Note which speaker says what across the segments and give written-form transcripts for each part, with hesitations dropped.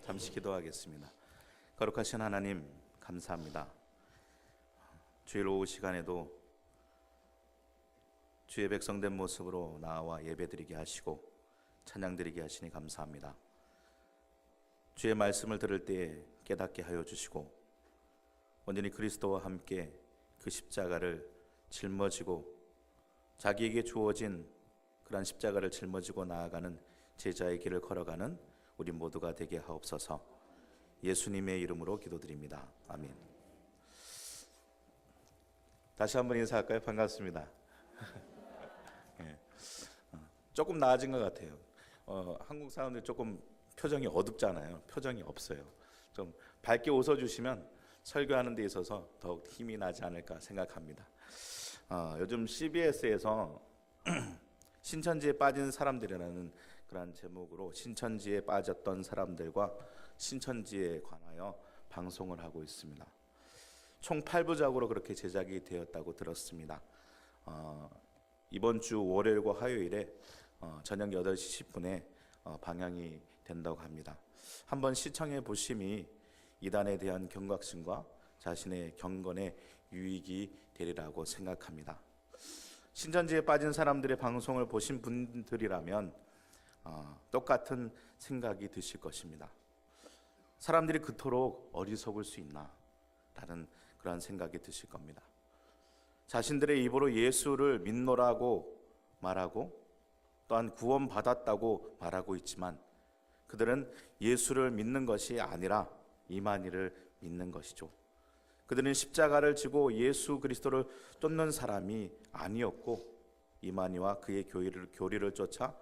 Speaker 1: 잠시 기도하겠습니다. 거룩하신 하나님, 감사합니다. 주일 오후 시간에도 주의 백성된 모습으로 나와 예배드리게 하시고 찬양드리게 하시니 감사합니다. 주의 말씀을 들을 때에 깨닫게 하여 주시고 온전히 그리스도와 함께 그 십자가를 짊어지고 자기에게 주어진 그런 십자가를 짊어지고 나아가는 제자의 길을 걸어가는 우리 모두가 되게 하옵소서. 예수님의 이름으로 기도드립니다. 아멘. 다시 한번 인사할까요? 반갑습니다. 네. 조금 나아진 것 같아요. 한국 사람들 조금 표정이 어둡잖아요. 표정이 없어요. 좀 밝게 웃어주시면 설교하는 데 있어서 더욱 힘이 나지 않을까 생각합니다. 요즘 CBS에서 신천지에 빠진 사람들이라는 그런 제목으로 신천지에 빠졌던 사람들과 신천지에 관하여 방송을 하고 있습니다. 총 8부작으로 그렇게 제작이 되었다고 들었습니다. 이번 주 월요일과 화요일에 저녁 8시 10분에 방영이 된다고 합니다. 한번 시청해 보심이 이단에 대한 경각심과 자신의 경건에 유익이 되리라고 생각합니다. 신천지에 빠진 사람들의 방송을 보신 분들이라면 똑같은 생각이 드실 것입니다. 사람들이 그토록 어리석을 수 있나? 라는 그런 생각이 드실 겁니다. 자신들의 입으로 예수를 믿노라고 말하고 또한 구원받았다고 말하고 있지만 그들은 예수를 믿는 것이 아니라 이만희를 믿는 것이죠. 그들은 십자가를 지고 예수 그리스도를 쫓는 사람이 아니었고 이만희와 그의 교리를 쫓아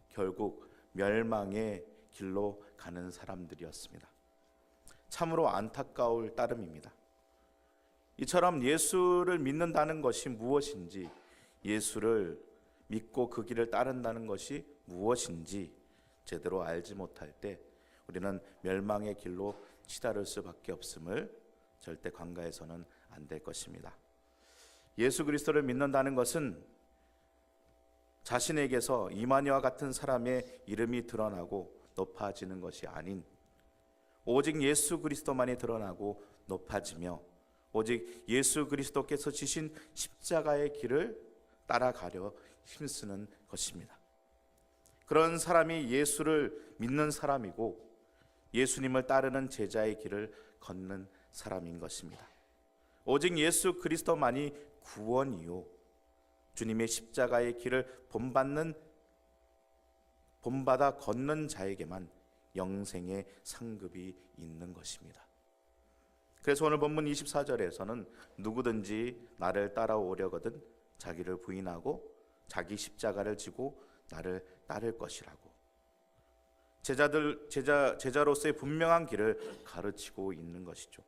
Speaker 1: 결국 멸망의 길로 가는 사람들이었습니다. 참으로 안타까울 따름입니다. 이처럼 예수를 믿는다는 것이 무엇인지, 예수를 믿고 그 길을 따른다는 것이 무엇인지 제대로 알지 못할 때 우리는 멸망의 길로 치달을 수밖에 없음을 절대 간과해서는 안 될 것입니다. 예수 그리스도를 믿는다는 것은 자신에게서 이만희와 같은 사람의 이름이 드러나고 높아지는 것이 아닌 오직 예수 그리스도만이 드러나고 높아지며 오직 예수 그리스도께서 지신 십자가의 길을 따라가려 힘쓰는 것입니다. 그런 사람이 예수를 믿는 사람이고 예수님을 따르는 제자의 길을 걷는 사람인 것입니다. 오직 예수 그리스도만이 구원이요 주님의 십자가의 길을 본받아 걷는 자에게만 영생의 상급이 있는 것입니다. 그래서 오늘 본문 24절에서는 누구든지 나를 따라오려거든 자기를 부인하고 자기 십자가를 지고 나를 따를 것이라고 제자로서의 분명한 길을 가르치고 있는 것이죠.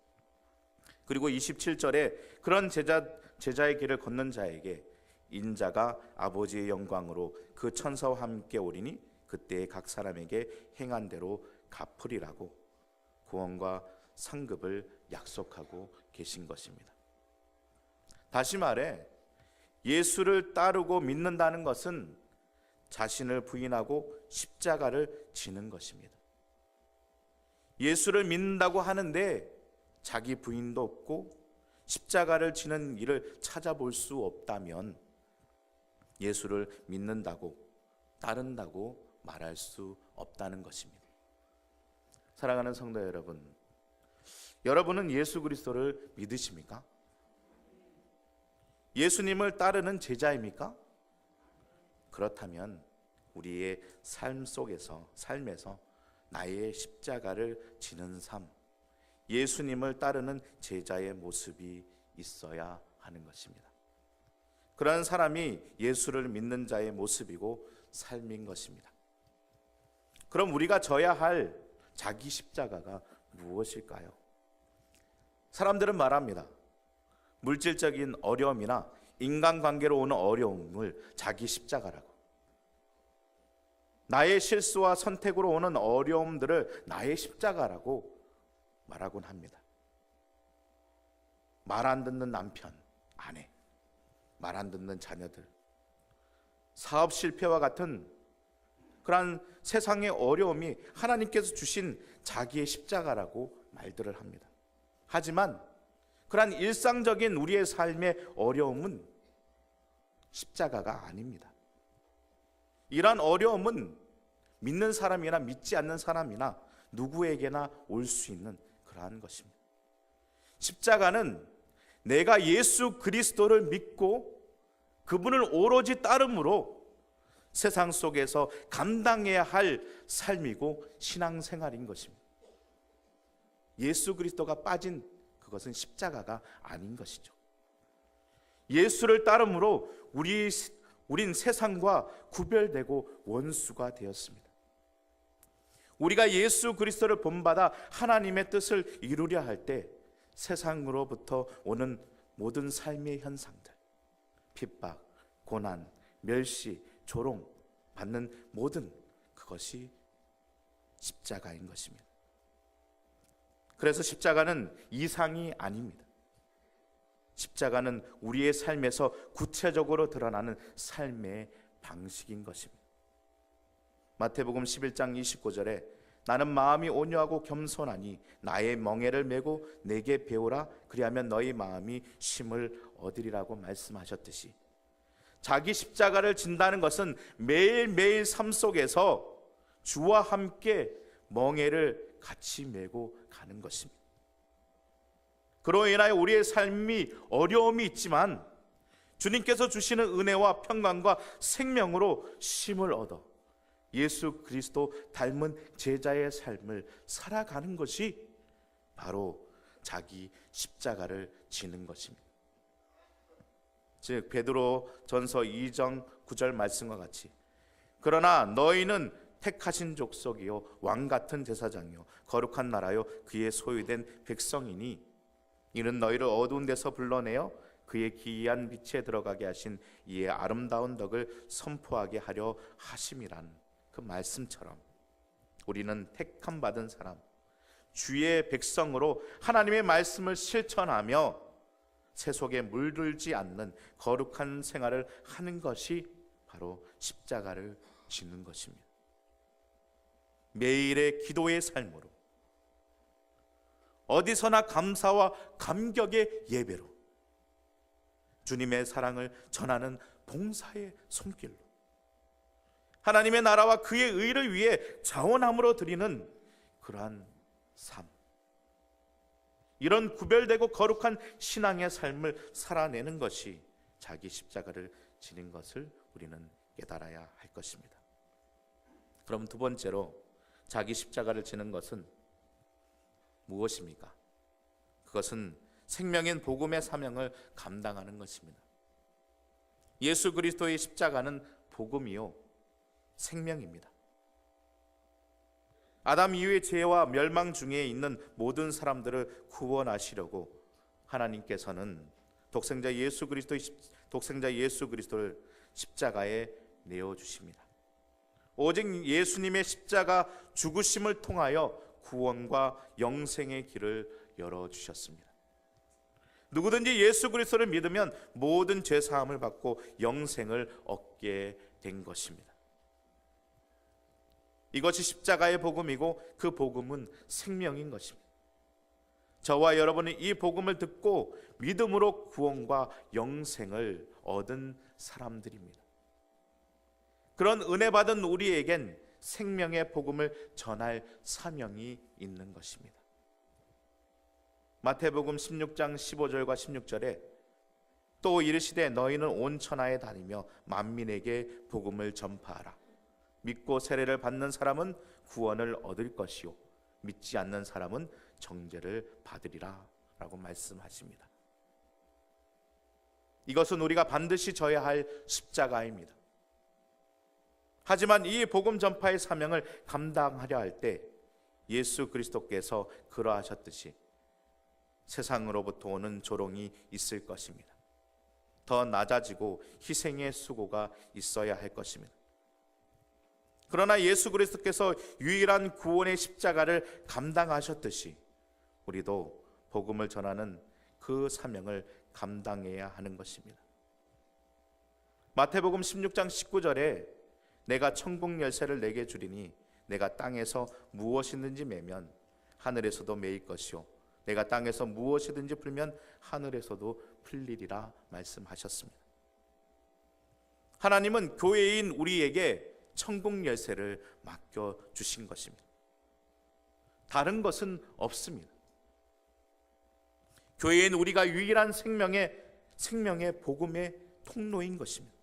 Speaker 1: 그리고 27절에 그런 제자의 길을 걷는 자에게 인자가 아버지의 영광으로 그 천사와 함께 오리니 그때 각 사람에게 행한 대로 갚으리라고 구원과 상급을 약속하고 계신 것입니다. 다시 말해 예수를 따르고 믿는다는 것은 자신을 부인하고 십자가를 지는 것입니다. 예수를 믿는다고 하는데 자기 부인도 없고 십자가를 지는 일을 찾아볼 수 없다면 예수를 믿는다고 따른다고 말할 수 없다는 것입니다. 사랑하는 성도 여러분, 여러분은 예수 그리스도를 믿으십니까? 예수님을 따르는 제자입니까? 그렇다면 우리의 삶에서 나의 십자가를 지는 삶, 예수님을 따르는 제자의 모습이 있어야 하는 것입니다. 그런 사람이 예수를 믿는 자의 모습이고 삶인 것입니다. 그럼 우리가 져야 할 자기 십자가가 무엇일까요? 사람들은 말합니다. 물질적인 어려움이나 인간관계로 오는 어려움을 자기 십자가라고, 나의 실수와 선택으로 오는 어려움들을 나의 십자가라고 말하곤 합니다. 말 안 듣는 남편, 아내, 말 안 듣는 자녀들, 사업 실패와 같은 그러한 세상의 어려움이 하나님께서 주신 자기의 십자가라고 말들을 합니다. 하지만 그러한 일상적인 우리의 삶의 어려움은 십자가가 아닙니다. 이러한 어려움은 믿는 사람이나 믿지 않는 사람이나 누구에게나 올 수 있는 그러한 것입니다. 십자가는 내가 예수 그리스도를 믿고 그분을 오로지 따름으로 세상 속에서 감당해야 할 삶이고 신앙생활인 것입니다. 예수 그리스도가 빠진 그것은 십자가가 아닌 것이죠. 예수를 따름으로 우린 세상과 구별되고 원수가 되었습니다. 우리가 예수 그리스도를 본받아 하나님의 뜻을 이루려 할 때 세상으로부터 오는 모든 삶의 현상들, 핍박, 고난, 멸시, 조롱 받는 모든 그것이 십자가인 것입니다. 그래서 십자가는 이상이 아닙니다. 십자가는 우리의 삶에서 구체적으로 드러나는 삶의 방식인 것입니다. 마태복음 11장 29절에 나는 마음이 온유하고 겸손하니 나의 멍에를 메고 내게 배우라 그리하면 너희 마음이 쉼을 얻으리라고 말씀하셨듯이 자기 십자가를 진다는 것은 매일매일 삶 속에서 주와 함께 멍에를 같이 메고 가는 것입니다. 그로 인하여 우리의 삶이 어려움이 있지만 주님께서 주시는 은혜와 평강과 생명으로 쉼을 얻어 예수 그리스도 닮은 제자의 삶을 살아가는 것이 바로 자기 십자가를 지는 것입니다. 즉 베드로 전서 2장 9절 말씀과 같이 그러나 너희는 택하신 족속이요 왕같은 제사장이요 거룩한 나라요 그의 소유된 백성이니 이는 너희를 어두운 데서 불러내어 그의 기이한 빛에 들어가게 하신 이의 아름다운 덕을 선포하게 하려 하심이란 그 말씀처럼 우리는 택함 받은 사람, 주의 백성으로 하나님의 말씀을 실천하며 세속에 물들지 않는 거룩한 생활을 하는 것이 바로 십자가를 지는 것입니다. 매일의 기도의 삶으로 어디서나 감사와 감격의 예배로 주님의 사랑을 전하는 봉사의 손길로 하나님의 나라와 그의 의를 위해 자원함으로 드리는 그러한 삶, 이런 구별되고 거룩한 신앙의 삶을 살아내는 것이 자기 십자가를 지는 것을 우리는 깨달아야 할 것입니다. 그럼 두 번째로 자기 십자가를 지는 것은 무엇입니까? 그것은 생명인 복음의 사명을 감당하는 것입니다. 예수 그리스도의 십자가는 복음이요 생명입니다. 아담 이후의 죄와 멸망 중에 있는 모든 사람들을 구원하시려고 하나님께서는 독생자 예수 그리스도를 십자가에 내어 주십니다. 오직 예수님의 십자가 죽으심을 통하여 구원과 영생의 길을 열어 주셨습니다. 누구든지 예수 그리스도를 믿으면 모든 죄 사함을 받고 영생을 얻게 된 것입니다. 이것이 십자가의 복음이고 그 복음은 생명인 것입니다. 저와 여러분이 이 복음을 듣고 믿음으로 구원과 영생을 얻은 사람들입니다. 그런 은혜 받은 우리에겐 생명의 복음을 전할 사명이 있는 것입니다. 마태복음 16장 15절과 16절에 또 이르시되 너희는 온 천하에 다니며 만민에게 복음을 전파하라. 믿고 세례를 받는 사람은 구원을 얻을 것이요 믿지 않는 사람은 정죄를 받으리라 라고 말씀하십니다. 이것은 우리가 반드시 져야 할 십자가입니다. 하지만 이 복음 전파의 사명을 감당하려 할 때 예수 그리스도께서 그러하셨듯이 세상으로부터 오는 조롱이 있을 것입니다. 더 낮아지고 희생의 수고가 있어야 할 것입니다. 그러나 예수 그리스도께서 유일한 구원의 십자가를 감당하셨듯이 우리도 복음을 전하는 그 사명을 감당해야 하는 것입니다. 마태복음 16장 19절에 내가 천국 열쇠를 내게 주리니 내가 땅에서 무엇이든지 매면 하늘에서도 매일 것이요 내가 땅에서 무엇이든지 풀면 하늘에서도 풀리리라 말씀하셨습니다. 하나님은 교회인 우리에게 천국 열쇠를 맡겨주신 것입니다. 다른 것은 없습니다. 교회인 우리가 유일한 생명의 복음의 통로인 것입니다.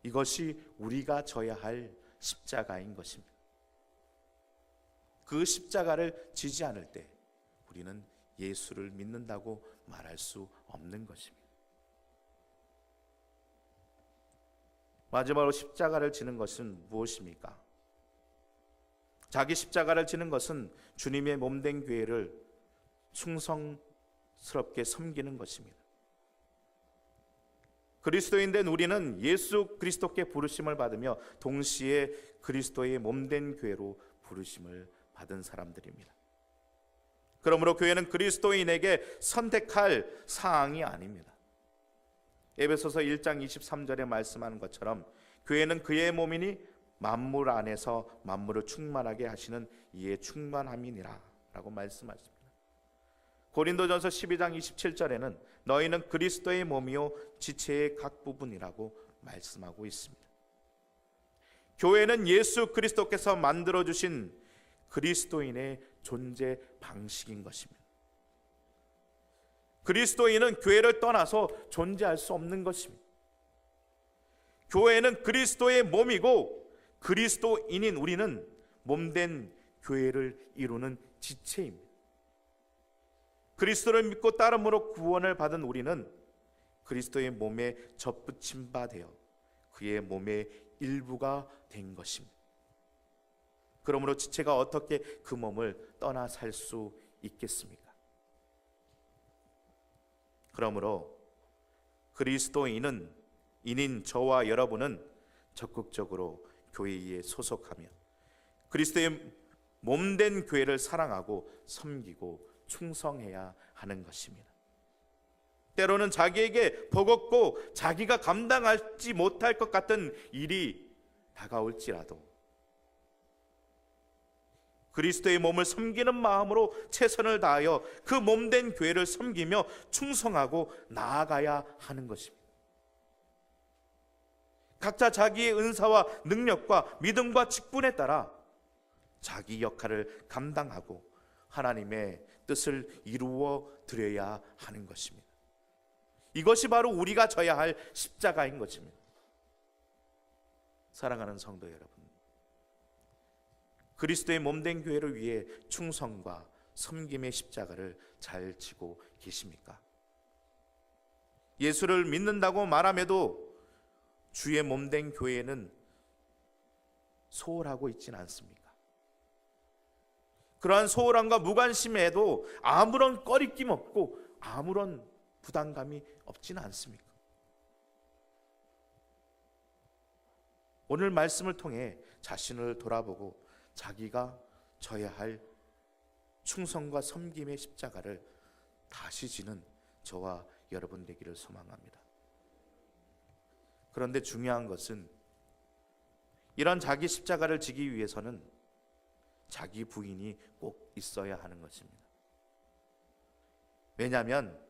Speaker 1: 이것이 우리가 져야 할 십자가인 것입니다. 그 십자가를 지지 않을 때 우리는 예수를 믿는다고 말할 수 없는 것입니다. 마지막으로 십자가를 지는 것은 무엇입니까? 자기 십자가를 지는 것은 주님의 몸된 교회를 충성스럽게 섬기는 것입니다. 그리스도인 된 우리는 예수 그리스도께 부르심을 받으며 동시에 그리스도의 몸된 교회로 부르심을 받은 사람들입니다. 그러므로 교회는 그리스도인에게 선택할 사항이 아닙니다. 에베소서 1장 23절에 말씀하는 것처럼 교회는 그의 몸이니 만물 안에서 만물을 충만하게 하시는 이의 충만함이니라 라고 말씀하십니다. 고린도전서 12장 27절에는 너희는 그리스도의 몸이요 지체의 각 부분이라고 말씀하고 있습니다. 교회는 예수 그리스도께서 만들어주신 그리스도인의 존재 방식인 것입니다. 그리스도인은 교회를 떠나서 존재할 수 없는 것입니다. 교회는 그리스도의 몸이고 그리스도인인 우리는 몸된 교회를 이루는 지체입니다. 그리스도를 믿고 따름으로 구원을 받은 우리는 그리스도의 몸에 접붙임 바 되어 그의 몸의 일부가 된 것입니다. 그러므로 지체가 어떻게 그 몸을 떠나 살 수 있겠습니까? 그러므로 그리스도인인 저와 여러분은 적극적으로 교회에 소속하며 그리스도의 몸된 교회를 사랑하고 섬기고 충성해야 하는 것입니다. 때로는 자기에게 버겁고 자기가 감당하지 못할 것 같은 일이 다가올지라도 그리스도의 몸을 섬기는 마음으로 최선을 다하여 그 몸된 교회를 섬기며 충성하고 나아가야 하는 것입니다. 각자 자기의 은사와 능력과 믿음과 직분에 따라 자기 역할을 감당하고 하나님의 뜻을 이루어 드려야 하는 것입니다. 이것이 바로 우리가 져야 할 십자가인 것입니다. 사랑하는 성도 여러분, 그리스도의 몸된 교회를 위해 충성과 섬김의 십자가를 잘 지고 계십니까? 예수를 믿는다고 말함에도 주의 몸된 교회는 소홀하고 있지는 않습니까? 그러한 소홀함과 무관심에도 아무런 꺼리낌 없고 아무런 부담감이 없지는 않습니까? 오늘 말씀을 통해 자신을 돌아보고 자기가 져야 할 충성과 섬김의 십자가를 다시 지는 저와 여러분 되기를 소망합니다. 그런데 중요한 것은 이런 자기 십자가를 지기 위해서는 자기 부인이 꼭 있어야 하는 것입니다. 왜냐하면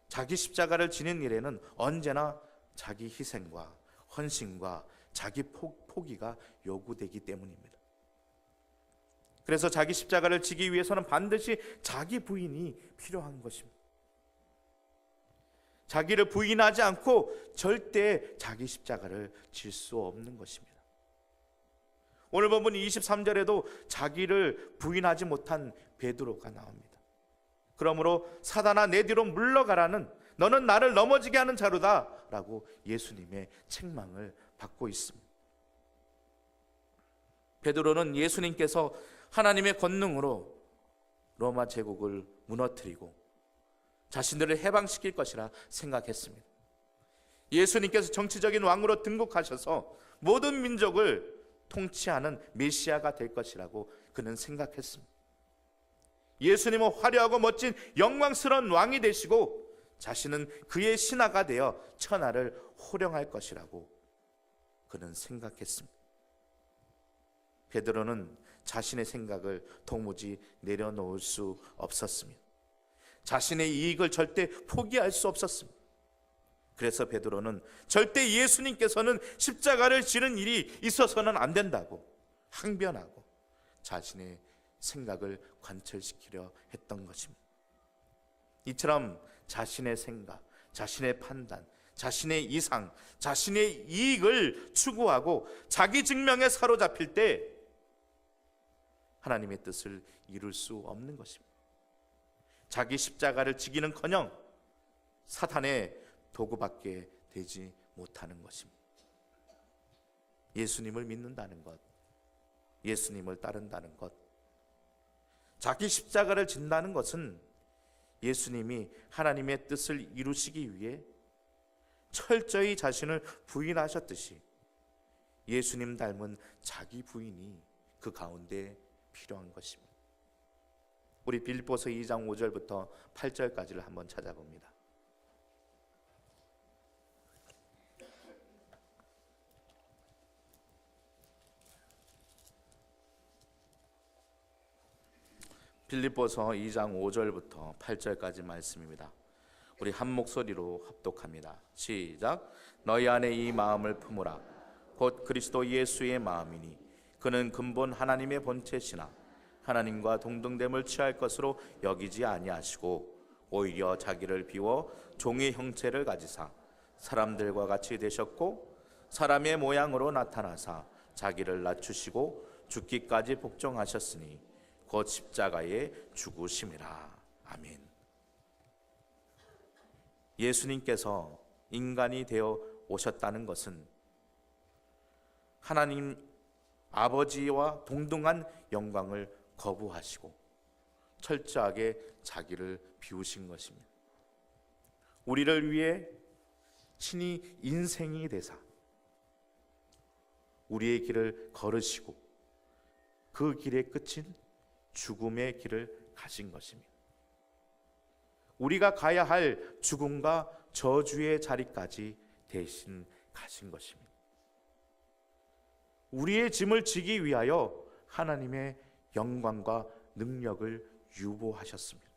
Speaker 1: 자기 십자가를 지는 일에는 언제나 자기 희생과 헌신과 자기 포기가 요구되기 때문입니다. 그래서 자기 십자가를 지기 위해서는 반드시 자기 부인이 필요한 것입니다. 자기를 부인하지 않고 절대 자기 십자가를 질 수 없는 것입니다. 오늘 본문 23절에도 자기를 부인하지 못한 베드로가 나옵니다. 그러므로 사단아 내 뒤로 물러가라는 너는 나를 넘어지게 하는 자로다 라고 예수님의 책망을 받고 있습니다. 베드로는 예수님께서 하나님의 권능으로 로마 제국을 무너뜨리고 자신들을 해방시킬 것이라 생각했습니다. 예수님께서 정치적인 왕으로 등극하셔서 모든 민족을 통치하는 메시아가 될 것이라고 그는 생각했습니다. 예수님은 화려하고 멋진 영광스러운 왕이 되시고 자신은 그의 신하가 되어 천하를 호령할 것이라고 그는 생각했습니다. 베드로는 자신의 생각을 도무지 내려놓을 수 없었습니다. 자신의 이익을 절대 포기할 수 없었습니다. 그래서 베드로는 절대 예수님께서는 십자가를 지는 일이 있어서는 안 된다고 항변하고 자신의 생각을 관철시키려 했던 것입니다. 이처럼 자신의 생각, 자신의 판단, 자신의 이상, 자신의 이익을 추구하고 자기 증명에 사로잡힐 때 하나님의 뜻을 이룰 수 없는 것입니다. 자기 십자가를 지기는커녕 사탄의 도구밖에 되지 못하는 것입니다. 예수님을 믿는다는 것, 예수님을 따른다는 것, 자기 십자가를 진다는 것은 예수님이 하나님의 뜻을 이루시기 위해 철저히 자신을 부인하셨듯이 예수님 닮은 자기 부인이 그 가운데 필요한 것입니다. 우리 빌립보서 2장 5절부터 8절까지를 한번 찾아봅니다. 빌립보서 2장 5절부터 8절까지 말씀입니다. 우리 한 목소리로 합독합니다. 시작. 너희 안에 이 마음을 품으라. 곧 그리스도 예수의 마음이니 그는 근본 하나님의 본체시나 하나님과 동등됨을 취할 것으로 여기지 아니하시고 오히려 자기를 비워 종의 형체를 가지사 사람들과 같이 되셨고 사람의 모양으로 나타나사 자기를 낮추시고 죽기까지 복종하셨으니 곧 십자가에 죽으심이라. 아멘. 예수님께서 인간이 되어 오셨다는 것은 하나님 아버지와 동등한 영광을 거부하시고 철저하게 자기를 비우신 것입니다. 우리를 위해 친히 인생이 되사 우리의 길을 걸으시고 그 길의 끝인 죽음의 길을 가신 것입니다. 우리가 가야 할 죽음과 저주의 자리까지 대신 가신 것입니다. 우리의 짐을 지기 위하여 하나님의 영광과 능력을 유보하셨습니다.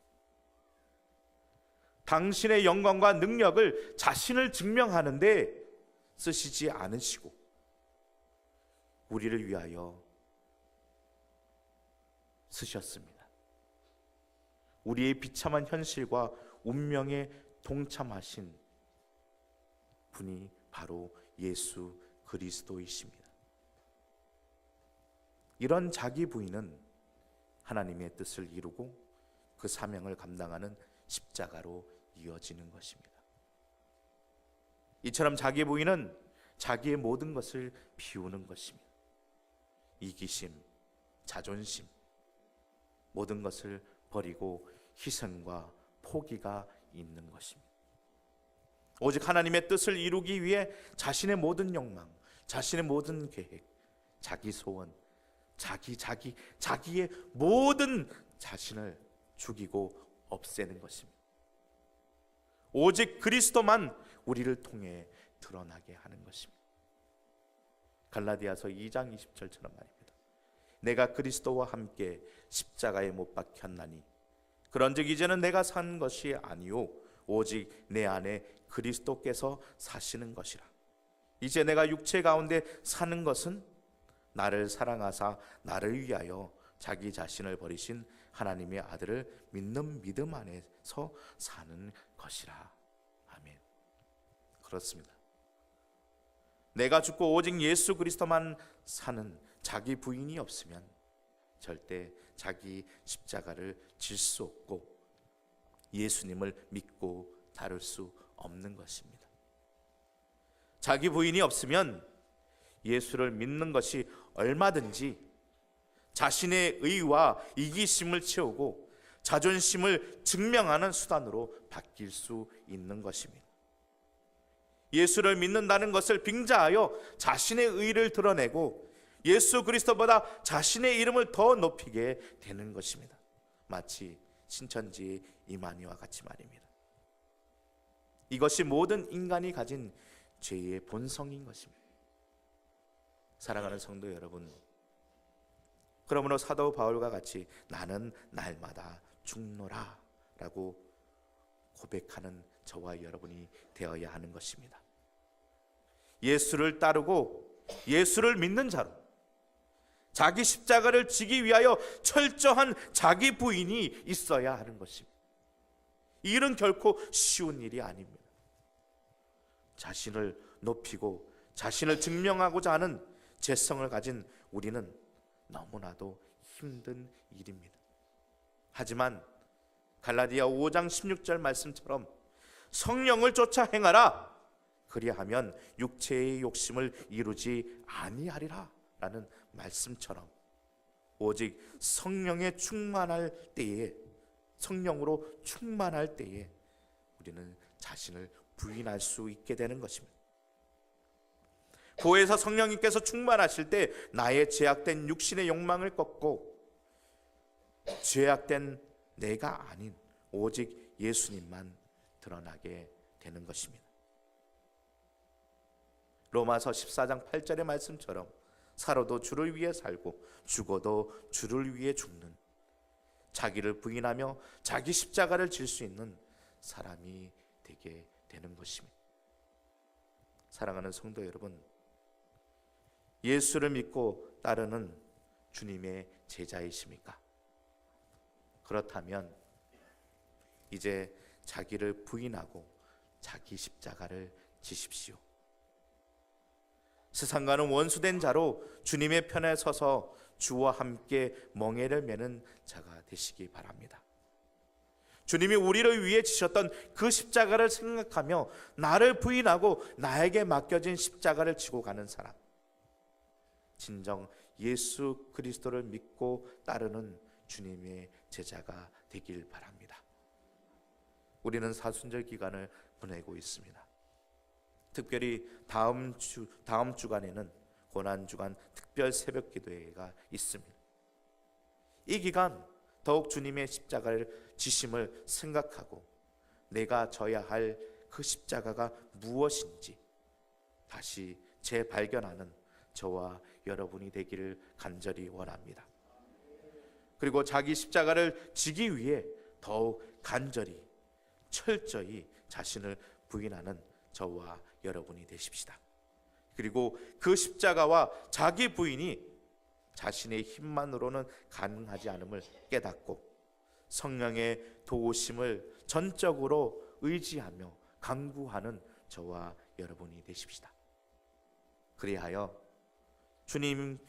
Speaker 1: 당신의 영광과 능력을 자신을 증명하는데 쓰시지 않으시고 우리를 위하여 쓰셨습니다. 우리의 비참한 현실과 운명에 동참하신 분이 바로 예수 그리스도이십니다. 이런 자기 부인은 하나님의 뜻을 이루고 그 사명을 감당하는 십자가로 이어지는 것입니다. 이처럼 자기 부인은 자기의 모든 것을 비우는 것입니다. 이기심, 자존심, 모든 것을 버리고 희생과 포기가 있는 것입니다. 오직 하나님의 뜻을 이루기 위해 자신의 모든 욕망, 자신의 모든 계획, 자기 소원, 자기의 모든 자신을 죽이고 없애는 것입니다. 오직 그리스도만 우리를 통해 드러나게 하는 것입니다. 갈라디아서 2장 20절처럼 말입니다. 내가 그리스도와 함께 십자가에 못 박혔나니 그런즉 이제는 내가 산 것이 아니요 오직 내 안에 그리스도께서 사시는 것이라. 이제 내가 육체 가운데 사는 것은 나를 사랑하사 나를 위하여 자기 자신을 버리신 하나님의 아들을 믿는 믿음 안에서 사는 것이라. 아멘. 그렇습니다. 내가 죽고 오직 예수 그리스도만 사는 자기 부인이 없으면 절대 자기 십자가를 질 수 없고 예수님을 믿고 다룰 수 없는 것입니다. 자기 부인이 없으면 예수를 믿는 것이 얼마든지 자신의 의와 이기심을 채우고 자존심을 증명하는 수단으로 바뀔 수 있는 것입니다. 예수를 믿는다는 것을 빙자하여 자신의 의를 드러내고 예수 그리스도보다 자신의 이름을 더 높이게 되는 것입니다. 마치 신천지의 이만희와 같이 말입니다. 이것이 모든 인간이 가진 죄의 본성인 것입니다. 사랑하는 성도 여러분, 그러므로 사도 바울과 같이 나는 날마다 죽노라 라고 고백하는 저와 여러분이 되어야 하는 것입니다. 예수를 따르고 예수를 믿는 자로 자기 십자가를 지기 위하여 철저한 자기 부인이 있어야 하는 것입니다. 이 일은 결코 쉬운 일이 아닙니다. 자신을 높이고 자신을 증명하고자 하는 재성을 가진 우리는 너무나도 힘든 일입니다. 하지만 갈라디아 5장 16절 말씀처럼 성령을 쫓아 행하라, 그리하면 육체의 욕심을 이루지 아니하리라 라는 말씀처럼 오직 성령에 충만할 때에, 성령으로 충만할 때에 우리는 자신을 부인할 수 있게 되는 것입니다. 교회에서 성령님께서 충만하실 때 나의 죄악된 육신의 욕망을 꺾고 죄악된 내가 아닌 오직 예수님만 드러나게 되는 것입니다. 로마서 14장 8절의 말씀처럼 살아도 주를 위해 살고 죽어도 주를 위해 죽는, 자기를 부인하며 자기 십자가를 질 수 있는 사람이 되게 되는 것입니다. 사랑하는 성도 여러분, 예수를 믿고 따르는 주님의 제자이십니까? 그렇다면 이제 자기를 부인하고 자기 십자가를 지십시오. 세상과는 원수된 자로 주님의 편에 서서 주와 함께 멍에를 매는 자가 되시기 바랍니다. 주님이 우리를 위해 지셨던 그 십자가를 생각하며 나를 부인하고 나에게 맡겨진 십자가를 지고 가는 사람, 진정 예수 그리스도를 믿고 따르는 주님의 제자가 되길 바랍니다. 우리는 사순절 기간을 보내고 있습니다. 특별히 다음 주간에는 고난주간 특별 새벽 기도회가 있습니다. 이 기간 더욱 주님의 십자가를 지심을 생각하고 내가 져야 할 그 십자가가 무엇인지 다시 재발견하는 저와 여러분이 되기를 간절히 원합니다. 그리고 자기 십자가를 지기 위해 더욱 간절히 철저히 자신을 부인하는 저와 여러분이 되십시다. 그리고 그 십자가와 자기 부인이 자신의 힘만으로는 가능하지 않음을 깨닫고 성령의 도우심을 전적으로 의지하며 강구하는 저와 여러분이 되십시다. 그리하여 주님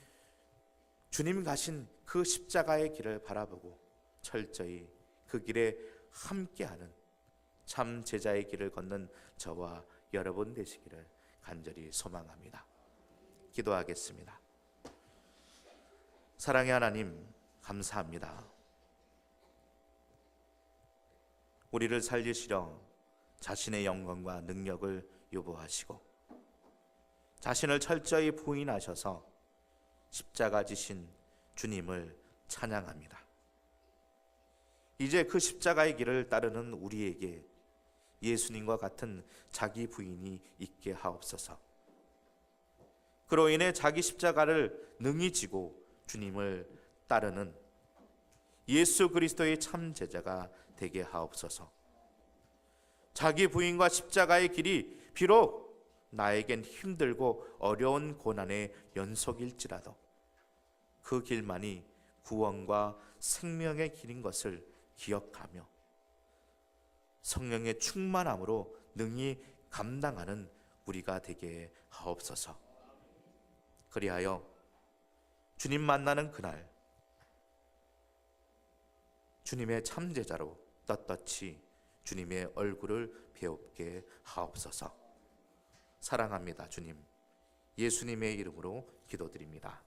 Speaker 1: 가신 그 십자가의 길을 바라보고 철저히 그 길에 함께하는 참 제자의 길을 걷는 저와 여러분 되시기를 간절히 소망합니다. 기도하겠습니다. 사랑의 하나님, 감사합니다. 우리를 살리시려 자신의 영광과 능력을 요구하시고 자신을 철저히 부인하셔서 십자가 지신 주님을 찬양합니다. 이제 그 십자가의 길을 따르는 우리에게 예수님과 같은 자기 부인이 있게 하옵소서. 그로 인해 자기 십자가를 능히 지고 주님을 따르는 예수 그리스도의 참 제자가 되게 하옵소서. 자기 부인과 십자가의 길이 비록 나에겐 힘들고 어려운 고난의 연속일지라도 그 길만이 구원과 생명의 길인 것을 기억하며 성령의 충만함으로 능히 감당하는 우리가 되게 하옵소서. 그리하여 주님 만나는 그날 주님의 참제자로 떳떳이 주님의 얼굴을 배웁게 하옵소서. 사랑합니다. 주님, 예수님의 이름으로 기도드립니다.